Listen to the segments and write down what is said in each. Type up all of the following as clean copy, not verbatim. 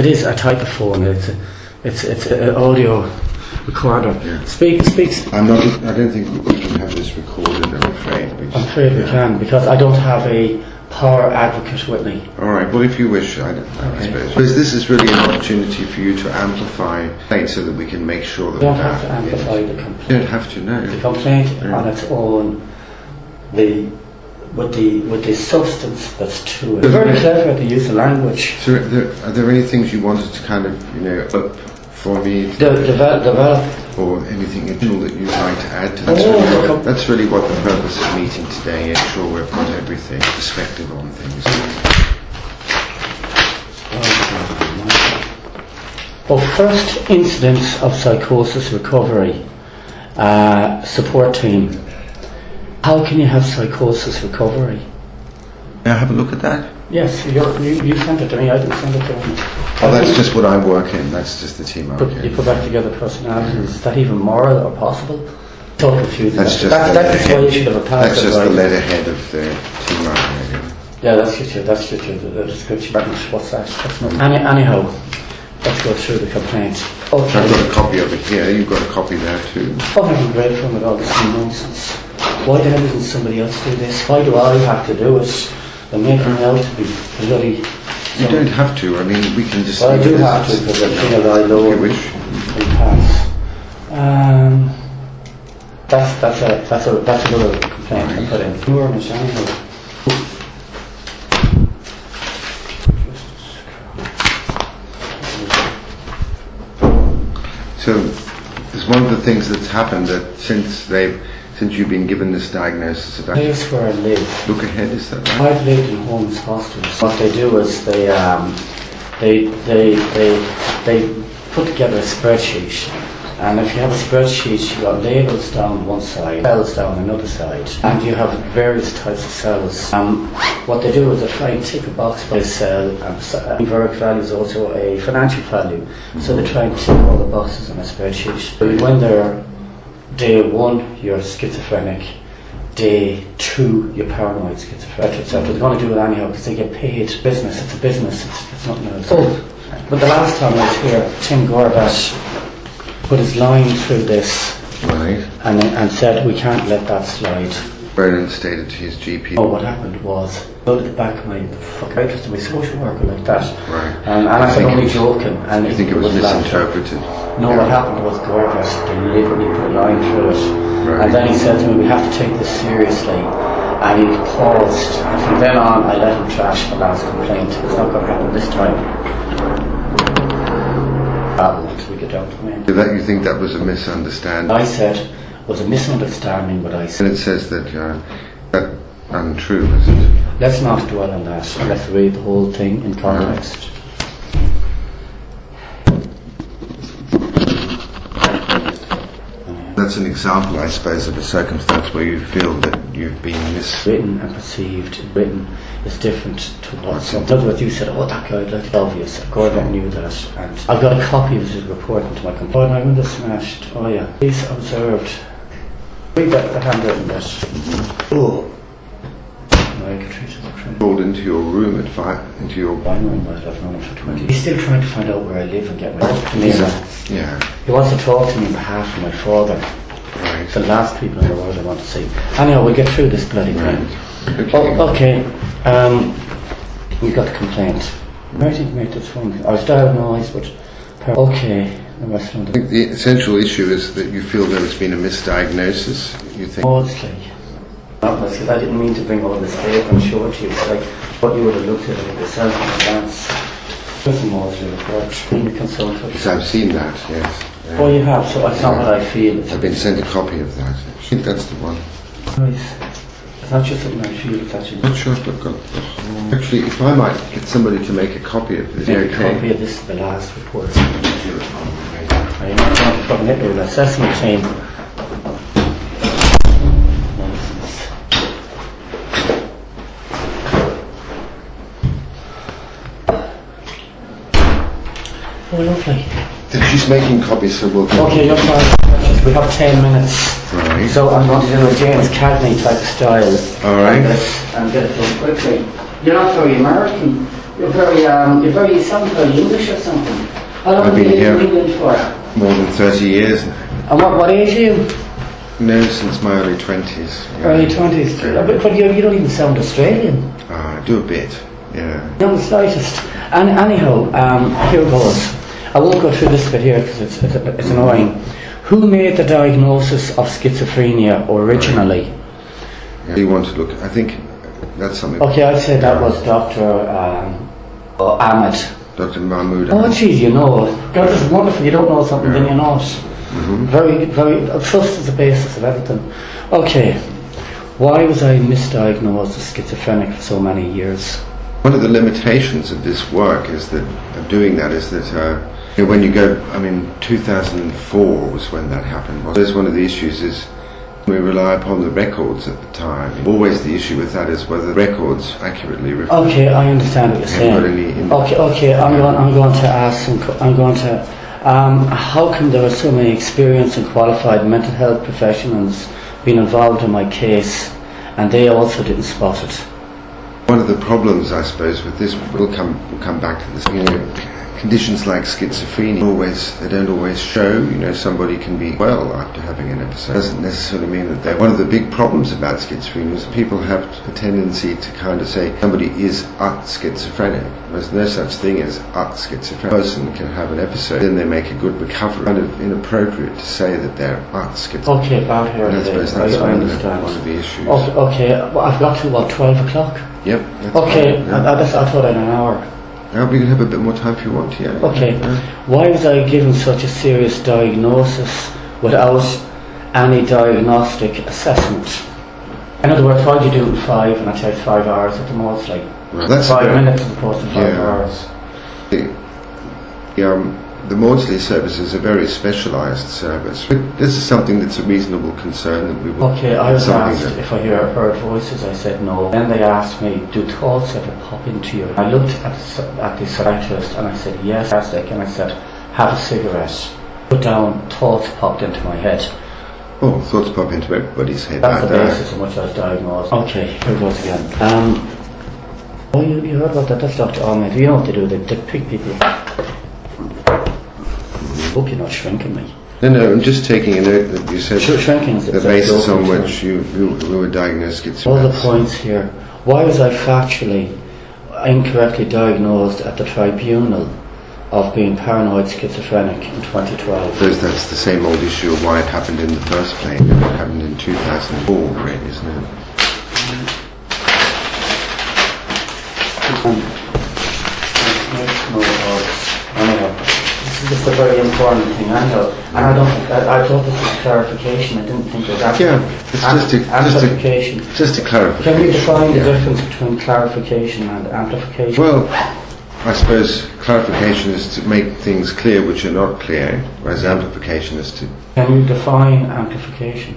It is a type of phone. It's an audio recorder. Yeah. Speaks. I don't think we can have this recorded. I'm afraid. I'm afraid we can, because I don't have a power advocate with me. All right. Well, if you wish, I suppose. Because this is really an opportunity for you to amplify things so that we can make sure that you don't have to amplify the complaint. You don't have to, no. The complaint on its own, with the substance that's to it. They're very clever at the use of language. So are there any things you wanted to kind of, up for me? Develop. Or anything additional that you'd like to add to that? That's really what the purpose of meeting today is. Sure, we've got everything, perspective on things. Well, first incidence of psychosis recovery, support team. How can you have psychosis recovery? May I have a look at that? Yes, you sent it to me, I didn't send it to him. Oh, that's just what I work in, that's just the team I work in. You put back together personalities, is that even moral or possible? It's all confusing. That's why you should have a pass. That's just the letterhead of the team I work in. Yeah, that's just the description. What's that? That's not. Anyhow, let's go through the complaint. Okay. I've got a copy of it here, you've got a copy there too. What have you read from it, all this nonsense? Why the hell doesn't somebody else do this? Why do I have to do it? They're making me out to be bloody... You don't have to, I mean, we can just... Well, I do have to, because I feel I know you wish. That's another complaint I put in. So, there's one of the things that's happened that since you've been given this diagnosis of... Place where I live. Look ahead, is that right? I've lived in homeless hostels. What they do is they put together a spreadsheet, and if you have a spreadsheet, you've got labels down one side, cells down another side, and you have various types of cells. What they do is they try and tick a box for a cell, and numeric value is also a financial value, so they try and tick all the boxes on a spreadsheet. When they're Day 1, you're schizophrenic. Day 2, you're paranoid, schizophrenic, etc. They're going to do it anyhow because they get paid. Business, it's a business, it's nothing else. But the last time I was here, Tim Gorbat put his line through this, right, and said we can't let that slide. Brennan stated to his GP. Oh, what happened was, go to the back of my interest in my social worker like that. Right. And I said only joking. And I think it was misinterpreted. No, what happened was Gorbat deliberately put a line through it. Right. And then he said to me, we have to take this seriously. And he paused. And from then on, I let him trash the last complaint. It's not going to happen this time. Until we get down to me. You think that was a misunderstanding? I said it was a misunderstanding, but I said... And it says that that's untrue, is it? Let's not dwell on that. Let's read the whole thing in context. That's an example, I suppose, of a circumstance where you feel that you've been written and perceived. Written is different to what's in other words, you said, oh, that guy, that's obvious. Gordon knew that. And I've got a copy of his report into my computer. My window smashed. Oh, yeah. Police observed. Read that, the handwritten bit. Oh. Called into your room at 5, into your... I know him, I've known him for 20 years. He's still trying to find out where I live and get my... Yeah. He wants to talk to me on behalf of my father. Right. The last people in the world I want to see. Anyhow, we'll get through this bloody thing. Okay. We got the complaint. Where did you make this phone? I was diagnosed with... Okay. I think the essential issue is that you feel there has been a misdiagnosis, you think? Mostly. Because I didn't mean to bring all this tape and show it to you. It's like what you would have looked at it yourself in advance. There's a Maudsley report. Being a consultant. Yes, I've seen that, yes. Oh, you have? So it's not what I feel. I've been sent a copy of that. I think that's the one. Nice. It's not just something I feel, it's actually... Not sure if I've got that. Actually, if I might get somebody to make a copy of this. Make a copy of this, the last report. I'm not from it with an assessment team. Oh, lovely. She's making copies, so we'll... Okay, you're fine. We have 10 minutes. Right. So I'm going to do a James Cagney type of style. All right. And get it done quickly. You're not very American. You sound very English or something. How long I've have you been been in here England for? more than 30 years now. And what age are you? No, since my early 20s. Yeah. Early 20s. Yeah. But you don't even sound Australian. I do a bit, yeah. Not the slightest. And anyhow, here goes. I won't go through this bit here because it's annoying. Who made the diagnosis of schizophrenia originally? Yeah. You want to look, I think that's something. Okay, I'd say that was Dr. Ahmed. Dr. Mahmoud. Oh, geez, you know. God, it's wonderful. You don't know something, then you know it. Mm-hmm. Very, very. Trust is the basis of everything. Okay, why was I misdiagnosed as schizophrenic for so many years? One of the limitations of this work is that, of doing that, is that when you go, 2004 was when that happened. There's one of the issues is we rely upon the records at the time. Always the issue with that is whether the records accurately reflect. Okay, I understand what you're saying. Okay, I'm going to ask how come there are so many experienced and qualified mental health professionals being involved in my case and they also didn't spot it? One of the problems, I suppose, with this, we'll come back to this, conditions like schizophrenia they don't always show. Somebody can be well after having an episode. It doesn't necessarily mean that they're. One of the big problems about schizophrenia is people have a tendency to kind of say somebody is schizophrenic. There's no such thing as schizophrenic. A person can have an episode, then they make a good recovery. Kind of inappropriate to say that they're schizophrenic. Okay, about here. I suppose that's I understand. One of the issues. Okay, well, I've got to 12 o'clock? Yep. Okay, fine, yeah. I thought I had an hour. Now we can have a bit more time if you want, yeah. Okay, why was I given such a serious diagnosis without any diagnostic assessment? In other words, why did you do it in 5 and it takes 5 hours at the most, like Right. That's 5 minutes as opposed to 5 hours? The Maudsley service is a very specialised service. This is something that's a reasonable concern that we will. Okay, I was asked if I heard voices, I said no. Then they asked me, do thoughts ever pop into you? I looked at the psychiatrist and I said, yes, fantastic. And I said, have a cigarette. Put down, thoughts popped into my head. Oh, thoughts pop into everybody's head. That's the basis on which I was diagnosed. Okay, here goes again. You heard about that? That's Dr. Ahmed. You know what they do? They pick people. Hope you're not shrinking me. No, I'm just taking a note that you said shrinking is the basis on which you were diagnosed schizophrenic. All the points here. Why was I factually incorrectly diagnosed at the tribunal of being paranoid schizophrenic in 2012? Because that's the same old issue of why it happened in the first place. It happened in 2004 already, isn't it? This is a very important thing, I know. And I thought this was clarification. I didn't think it was amplification. Just a clarification. Can you define the difference between clarification and amplification? Well, I suppose clarification is to make things clear which are not clear, whereas amplification is to... Can you define amplification?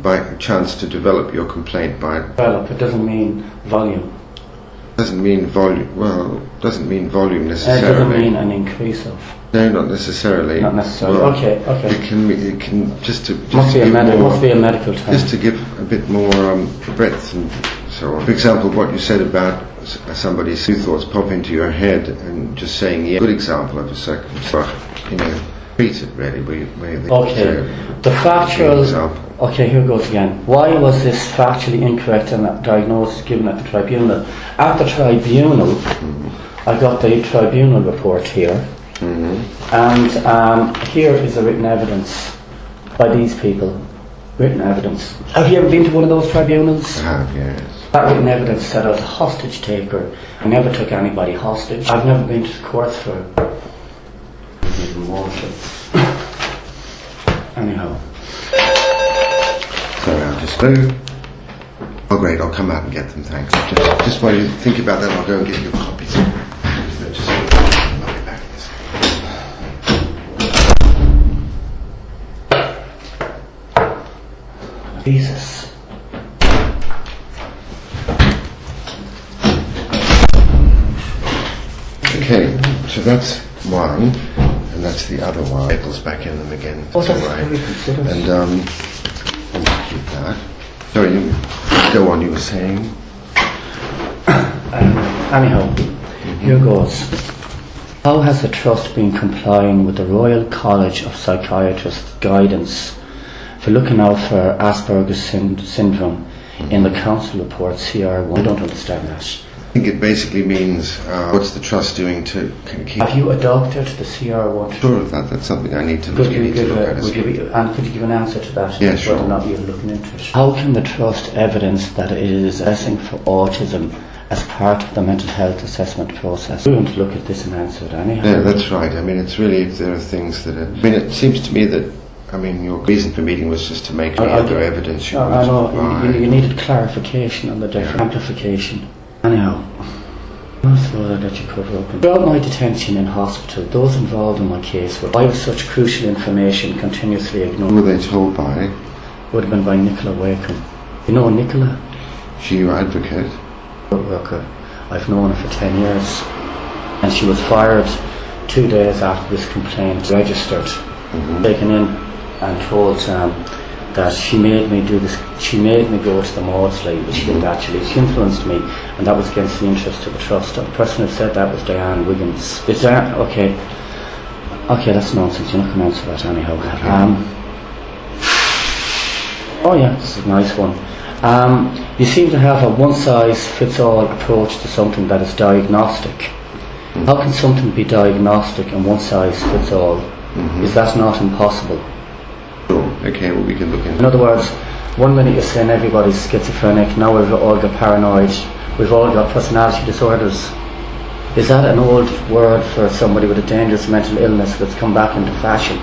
By a chance to develop your complaint by... Develop, it doesn't mean volume. Doesn't mean volume. Well, doesn't mean volume It necessarily. doesn't mean an increase of. No, not necessarily. Not necessarily. Well, okay. It can just Must be a medical term. Just to give a bit more breadth and so on. For example, what you said about somebody's thoughts pop into your head and just saying, yeah, good example of a circumstance. Treat it really. The factual. Okay, here goes again. Why was this factually incorrect in that diagnosis given at the tribunal? At the tribunal, I got the tribunal report here, and here is the written evidence by these people. Written evidence. Have you ever been to one of those tribunals? I have, yes. That written evidence said I was a hostage taker. I never took anybody hostage. I've never been to courts for even more. Anyhow. Sorry, I'll just go. Oh, great, I'll come out and get them, thanks. Just while you think about that, I'll go and get your copies. I'll be back in a second. Jesus. Okay, so that's one, and that's the other one. Apples back in them again. That's all right. And I'll keep that. Sorry, go on. You were saying. Anyhow, Here goes. How has the Trust been complying with the Royal College of Psychiatrists guidance for looking out for Asperger's syndrome in the Council Report CR1? I don't understand that. I think it basically means what's the Trust doing to keep... Have you adopted the CR1? Sure of that. That's something I need to look at. And could you give an answer to that? Yeah, sure. Whether or not you're looking into it. How can the Trust evidence that it is assessing for autism as part of the mental health assessment process? We're going to look at this and answer it anyhow. Yeah, that's right. I mean, it's really, if there are things that are... I mean, it seems to me that, I mean, your reason for meeting was just to make any other evidence you I know, you needed clarification on the different amplification. Anyhow, I suppose I'll let you cover up. Throughout my detention in hospital, those involved in my case were, why was such crucial information continuously ignored? Who were they told by? Would have been by Nicola.wakeham. You know Nicola? She your advocate? Worker. I've known her for 10 years, and she was fired 2 days after this complaint registered, taken in and told that she made me do this. She made me go to the Maudsley, but she didn't actually. She influenced me, and that was against the interest of the Trust. The person who said that was Diane Wiggins. Is that okay? Okay, that's nonsense. You're not going to answer that anyhow. Oh yeah, this is a nice one. You seem to have a one-size-fits-all approach to something that is diagnostic. How can something be diagnostic and one-size-fits-all? Is that not impossible? Sure. Okay, well we can look into. In other words, one minute you're saying everybody's schizophrenic, now we've all got paranoid, we've all got personality disorders. Is that an old word for somebody with a dangerous mental illness that's come back into fashion?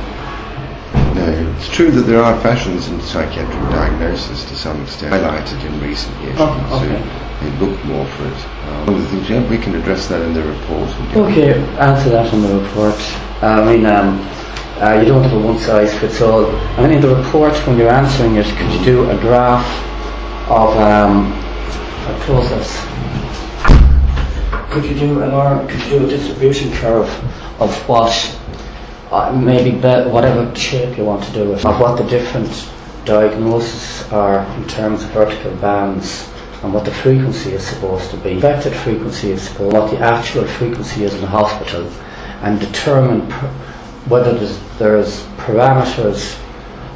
No, it's true that there are fashions in psychiatric diagnosis to some extent, highlighted in recent years. Oh, okay. So they look more for it. One of the things, yeah, we can address that in the report. Okay, answer that in the report. You don't have a one-size-fits-all. I mean, in the report, when you're answering it, could you do a graph of a process? Could you do a distribution curve of what, whatever shape you want to do it, of what the different diagnoses are in terms of vertical bands, and what the frequency is supposed to be. Expected frequency is what the actual frequency is in the hospital, and determine whether there's parameters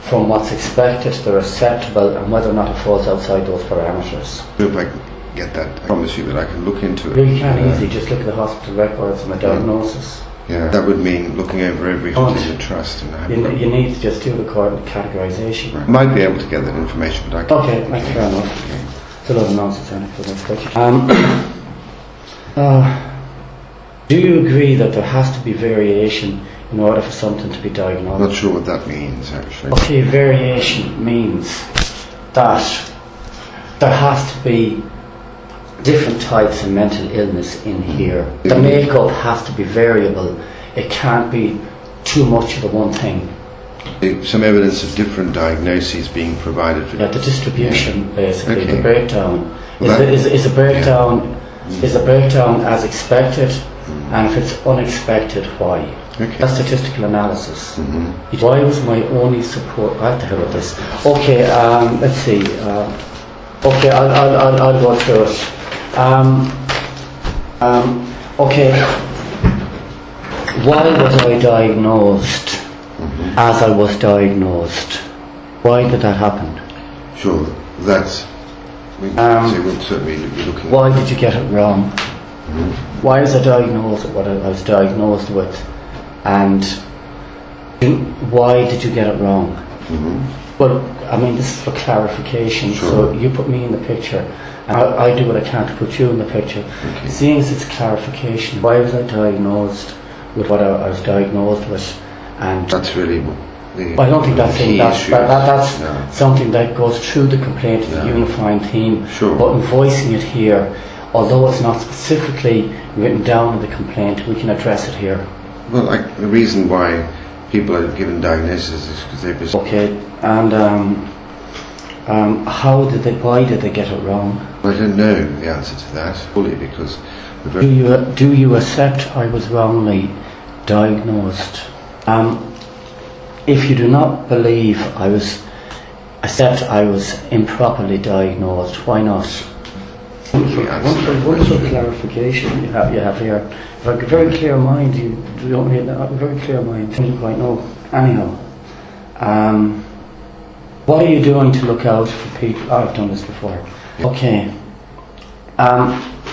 from what's expected that are acceptable, and whether or not it falls outside those parameters. If I can get that, I promise you that I can look into it. You can easily just look at the hospital records and the diagnosis. Yeah, that would mean looking over everything in the Trust. And you need to just do the categorisation. Right. I might be able to get that information, but I can't. Okay, that's fair enough. Okay. It's a lot of nonsense. Do you agree that there has to be variation in order for something to be diagnosed? I'm not sure what that means, actually. Okay, variation means that there has to be different types of mental illness in here. The makeup has to be variable. It can't be too much of the one thing. Some evidence of different diagnoses being provided for. Yeah, the distribution, basically, Okay. the breakdown. Well, Is a breakdown as expected, and if it's unexpected, why? Okay. That's statistical analysis. Why was my only support? I have to hear about this. Okay, let's see. Okay, I'll go through it. Okay, why was I diagnosed as I was diagnosed? Why did that happen? Sure, that's. We'll certainly be looking. Why did you get it wrong? Why was I diagnosed with what I was diagnosed with? And why did you get it wrong? Well, I mean, this is for clarification, so you put me in the picture, and I do what I can to put you in the picture. Okay. Seeing as it's clarification, why was I diagnosed with what I was diagnosed with? And that's really I don't think that's no. something that goes through the complaint as a unifying theme. Sure. But in voicing it here, although it's not specifically written down in the complaint, we can address it here. Well, the reason why people are given diagnosis is because they've been... Okay, and why did they get it wrong? I don't know the answer to that fully, because... Do you accept I was wrongly diagnosed? If you do not believe accept I was improperly diagnosed, why not? Wonderful clarification you have here. If I have a very clear mind, you don't need a very clear mind. You don't quite know. Anyhow, what are you doing to look out for people? Oh, I've done this before. Okay.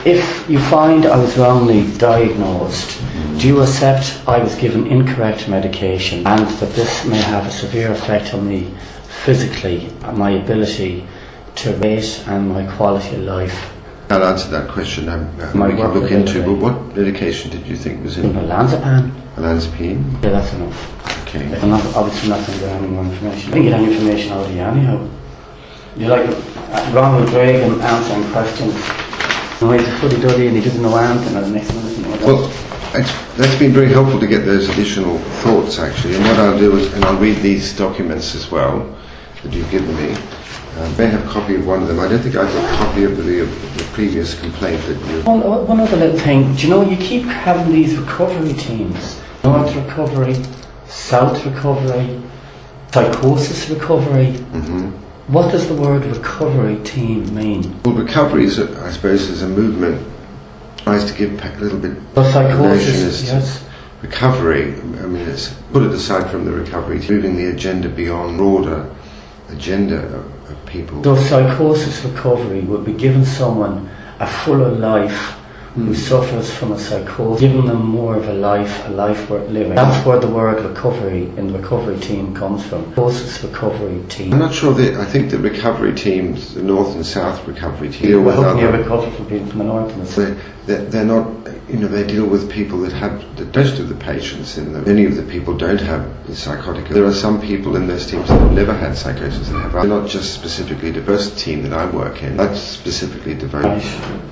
If you find I was wrongly diagnosed, do you accept I was given incorrect medication and that this may have a severe effect on me physically, my ability to rate and my quality of life? I'll answer that question. We can look into. But what medication did you think was in? Olanzapine. Olanzapine? Yeah, that's enough. Okay. I'm not, obviously not going to get any more information. I didn't get any information out of you anyhow. You like Ronald Reagan answering questions. And he's a fuddy-duddy and he doesn't know anything, and the next one doesn't know what. Well, that's been very helpful to get those additional thoughts actually. And what I'll do is, and I'll read these documents as well that you've given me. I may have a copy of one of them. I don't think I've got a copy of the previous complaint that you... One other little thing. Do you know, you keep having these recovery teams. North recovery, South recovery, psychosis recovery. Mm-hmm. What does the word recovery team mean? Well, recovery is, I suppose, is a movement tries to give a little bit of psychosis, yes. Recovery, I mean, it's put it aside from the recovery, moving the agenda beyond broader agenda of people. So psychosis recovery would be giving someone a fuller life who suffers from a psychosis, giving them more of a life worth living. That's where the word recovery in the recovery team comes from. Psychosis recovery team. I'm not sure that, I think the recovery teams, the North and South recovery team, deal with other... recover from people from the North and the South. They're not, you know, they deal with people that have, most of the patients in them, many of the people don't have psychotic. There are some people in those teams that have never had psychosis and have. They're not just specifically diverse team that I work in, that's specifically devoted. Right.